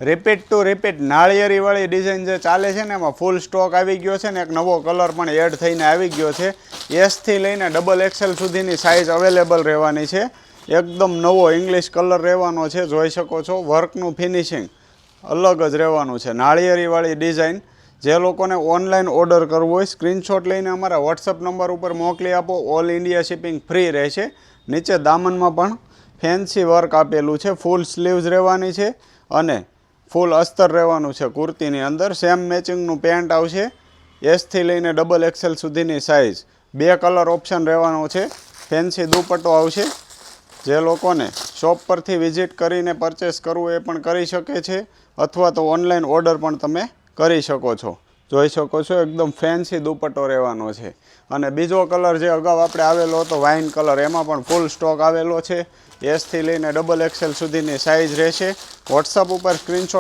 Repeat two repeat નાળિયેરીવાળી design જે ચાલે છે ને એમાં ફૂલ સ્ટોક આવી ગયો છે ને એક નવો કલર પણ એડ થઈને આવી ગયો છે. એસથી લઈને ડબલ એક્સેલ સુધીની સાઇઝ અવેલેબલ રહેવાની છે. એકદમ નવો ઇંગ્લિશ કલર રહેવાનો છે. જોઈ શકો છો વર્કનું ફિનિશિંગ અલગ જ રહેવાનું છે. નાળિયેરીવાળી ડિઝાઇન જે લોકોને ઓનલાઈન ઓર્ડર કરવું હોય સ્ક્રીનશોટ લઈને અમારા વોટ્સઅપ નંબર ઉપર મોકલી આપો. ઓલ ઇન્ડિયા શિપિંગ ફ્રી રહેશે. નીચે દામનમાં પણ ફેન્સી વર્ક આપેલું છે. ફૂલ સ્લીવ્સ રહેવાની છે અને ફૂલ અસ્તર રહેવાનું છે. કુર્તીની અંદર સેમ મેચિંગનું પેન્ટ આવશે. એસથી લઈને ડબલ એક્સેલ સુધીની સાઇઝ. 2 કલર ઓપ્શન રહેવાનો છે. ફેન્સી દુપટ્ટો આવશે. જે લોકોને શોપ પરથી વિઝિટ કરીને પરચેસ કરવું એ પણ કરી શકે છે અથવા તો ઓનલાઈન ઓર્ડર પણ તમે કરી શકો છો. જોઈ શકો છો એકદમ ફેન્સી દુપટ્ટો રહેવાનો છે. અને બીજો કલર જે અગાઉ આપણે આવેલો હતો વાઇન કલર એમાં પણ ફૂલ સ્ટોક આવેલો છે. એસથી લઈને ડબલ એક્સેલ સુધીની સાઇઝ રહેશે. વોટ્સઅપ ઉપર સ્ક્રીનશોટ